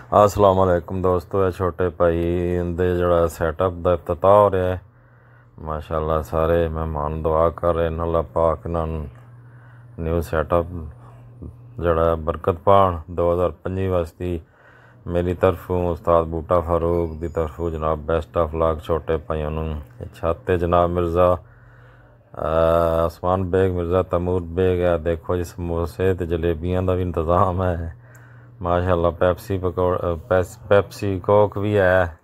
अस्सलाम वालेकुम दोस्तों, ये छोटे भाई दे जड़ा सैटअप का इफ्तिताह हो रहा है। माशाल्लाह सारे मेहमान दुआ कर रहे हैं, अल्लाह पाक इन्होंने न्यू सैटअप जड़ा बरकत पान 2025 वास्ते मेरी तरफों उस्ताद बूटा फारूक की तरफों जनाब बेस्ट ऑफ लक छोटे भाइयों छाते जनाब मिर्ज़ा आसमान बेग मिर्ज़ा तैमूर बेग है। देखो जी समोसे तो जलेबियाँ का भी इंतज़ाम है माशाल्लाह। पेप्सी कोक भी है।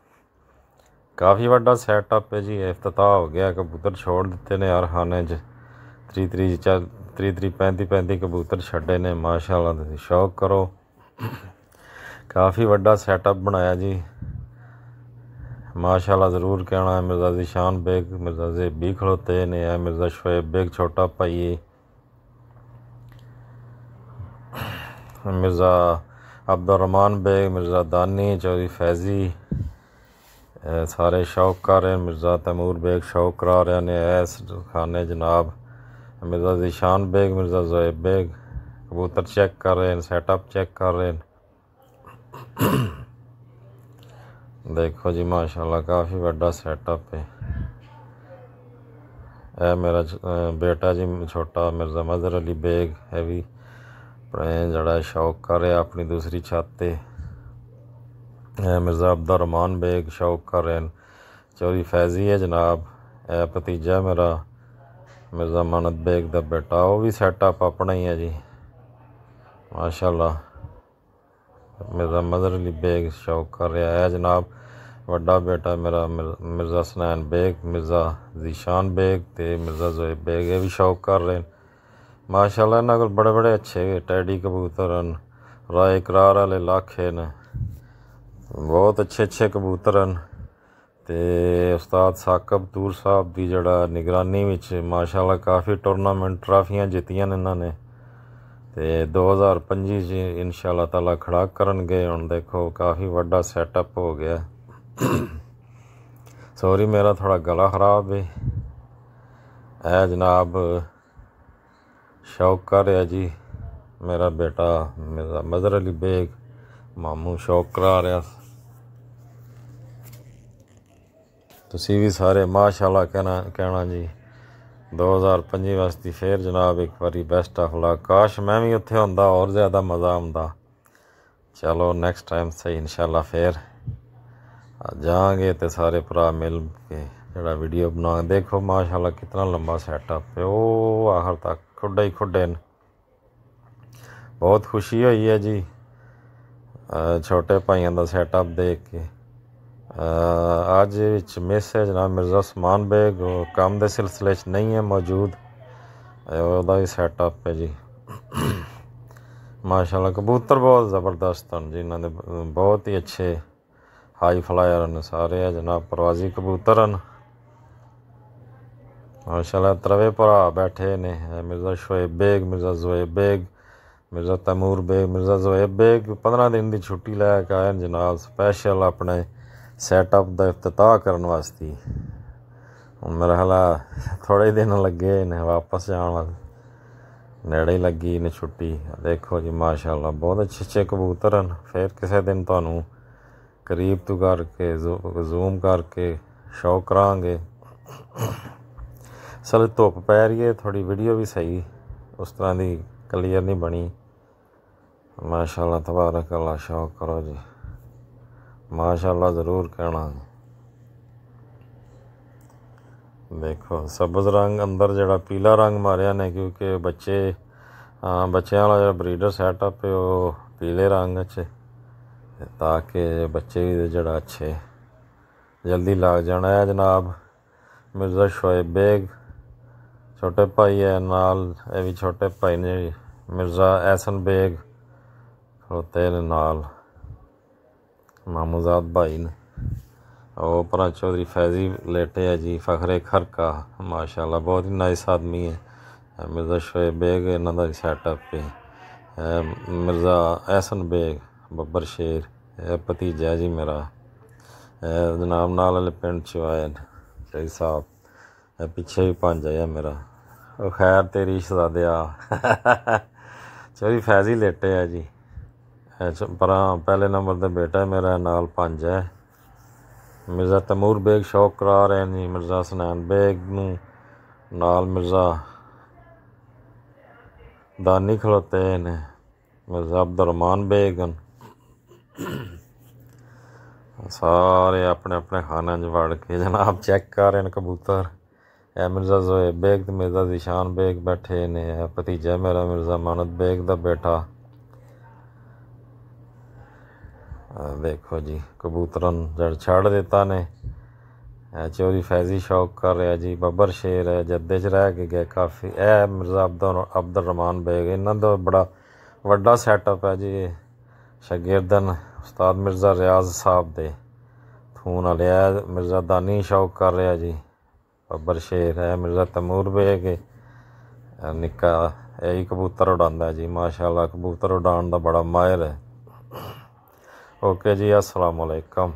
काफ़ी बड़ा सैटअप है जी। इफ्तिताह हो गया, कबूतर छोड़ दिते ने हर खाने च 35 कबूतर छड्डे ने माशाल्लाह। तुसीं शौक करो, काफ़ी बड़ा सैटअप बनाया जी माशाल्लाह। ज़रूर कहना है मिर्ज़ा ज़ीशान बेग मिर्ज़ा ज़ेबी खड़ोते ने है, मिर्ज़ा शोएब बेग छोटा भाई, मिर्ज़ा अब्दुर्रहमान बेग मिर्ज़ा दानी चौधरी फैज़ी सारे शौक कर रहे हैं। मिर्ज़ा तैमूर बेग शौक करा रहे ने ऐस खाने जनाब। मिर्ज़ा ज़ीशान बेग मिर्ज़ा ज़ोएब बेग कबूतर चेक कर रहे हैं, सैटअप चेक कर रहे हैं। देखो जी माशाल्लाह काफ़ी बड़ा सैटअप है। यह मेरा बेटा जी छोटा मिर्ज़ा मज़हर अली बेग है भी अपने जड़ा शौक कर रहे अपनी दूसरी छत पे। मिर्ज़ा अब्दुर्रहमान बेग शौक कर रहे हैं। चौधरी फैज़ी है जनाब, ए भतीजा मेरा मिर्ज़ा मानत बेग का बेटा, वो भी सैटअप अपना ही है जी माशाल्लाह। मिर्ज़ा मज़हर अली बेग शौक कर रहा है जनाब। वड्डा बेटा मेरा मिर्ज़ा सनैन बेग मिर्ज़ा ज़ीशान बेग ते मिर्ज़ा ज़ोएब बेग ये भी शौक कर रहे हैं माशाल्लाह। इन्होंने को बड़े बड़े अच्छे टैडी कबूतर हैं, राय करार वाले लाखे न, बहुत अच्छे अच्छे कबूतर हैं। ते उस्ताद साकब तूर साहब की जड़ा निगरानी विच माशाल्लाह काफ़ी टूरनामेंट ट्राफियां जित्तियां ने इन्होंने। ते 2025 इंशाल्लाह ताला खड़ा करनगे। हुण देखो काफ़ी वड्डा सैटअप हो गया। सॉरी मेरा थोड़ा गला खराब है। है जनाब शौक कर रहा जी मेरा बेटा मिर्ज़ा मज़हर अली बेग मामू शौक करा रहा। तुसी भी सारे माशाल्लाह कहना जी 2025 वास्ते फिर जनाब एक बारी बेस्ट ऑफ लक। काश मैं भी उत्थे होंदा और ज़्यादा मज़ा आंदा। चलो नेक्स्ट टाइम सही इंशाल्लाह फिर जाएंगे तो सारे भरा मिल के जड़ा वीडियो बना। देखो माशाल्लाह कितना लंबा सैटअप है, वो आखिर तक खुडे ही खुडे न। बहुत खुशी हुई है जी छोटे भाइयों का सैटअप देख के। अज मिस है जनाब मिर्ज़ा उस्मान बेग काम के सिलसिले नहीं है मौजूद, वह भी सैटअप है जी माशाल्लाह। कबूतर बहुत ज़बरदस्त हैं जी, इन्होंने बहुत ही अच्छे हाई फ्लायर हैं सारे है जनाब, परवाजी कबूतर हैं माशाल्लाह। त्रवे भरा बैठे ने मिर्ज़ा शोएब बेग मिर्ज़ा ज़ोएब बेग मिर्ज़ा तैमूर बेग मिर्ज़ा ज़ोएब बेग 15 दिन की छुट्टी लैके आए जनाब स्पैशल अपने सैटअप का इफ्तिताह करने वास्ते। हुण मेरा ख्याल थोड़े दिन लगे ने वापस जाने वास्ते, नेड़े ही लगी ने छुट्टी। देखो जी माशाल्लाह बहुत अच्छे अच्छे कबूतर हैं। फिर किसी दिन तुहानू करीब तो करके जूम करके शौक करांगे। सल धुप पै रही है, थोड़ी वीडियो भी सही उस तरह की क्लीयर नहीं बनी माशाल्लाह। तबारक अल्लाह शौक करो जी माशाल्लाह, ज़रूर कहना। देखो सब्ज़ रंग अंदर जड़ा पीला रंग मारिया ने क्योंकि बच्चों वाला जो ब्रीडर सैटअप है वो पीले रंग च, ताकि बच्चे भी जड़ा अच्छे जल्दी लग जाना है जनाब। मिर्ज़ा शोएब बेग छोटे भाई है नाल, ये भी छोटे भाई ने मिर्ज़ा एहसन बेग खड़ोते ने नाल मामूजाद भाई ने। और पर चौधरी फैज़ी लेटे है जी फ़खरे खरका माशाल्लाह, बहुत ही नाइस आदमी है। मिर्ज़ा शोएब बेग इन्हों का सैटअप है। मिर्ज़ा एहसन बेग बब्बर शेर भतीजा जी मेरा जनाब नाल वाले पिंड चो आए शाही साहब, पिछे भी पंज आया मेरा। खैर तेरी शहजादिया चौधरी फैज़ी लेटे है जी, पर पहले नंबर ते बेटा है मेरा, नाल 5 है। मिर्ज़ा तैमूर बेग शौक करा रहे हैं जी मिर्ज़ा हसनैन बेग नूं, नाल मिर्ज़ा दानी खलोते ने, मिर्ज़ा अब्दुर्रहमान बेग सारे अपने अपने खाने च वड़ के जनाब चेक कर रहे हैं कबूतर। है मिर्ज़ा ज़ोएब बेग ते मिर्ज़ा ज़ीशान बेग बैठे ने, भतीजा मेरा मिर्ज़ा मानद बेग दा बेटा। देखो जी कबूतरन जड़ छड़ दिता ने। चोरी फैजी शौक कर रहा जी, बब्बर शेर है जद्दे च रह के गए काफ़ी। है मिर्ज़ा अब्दुर्रहमान बेग, इन्हों का बड़ा वड्डा सैटअप है जी। शागिर्दन उस्ताद मिर्ज़ा रियाज साहब दे खून वाले। है मिर्ज़ा दानी शौक कर रहा जी, बब्बर शेर है मिर्ज़ा तैमूर बेग निक्का यही कबूतर उड़ांदा जी माशाअल्लाह, कबूतर उड़ान का बड़ा माहिर है। ओके जी, अस्सलाम वालेकुम।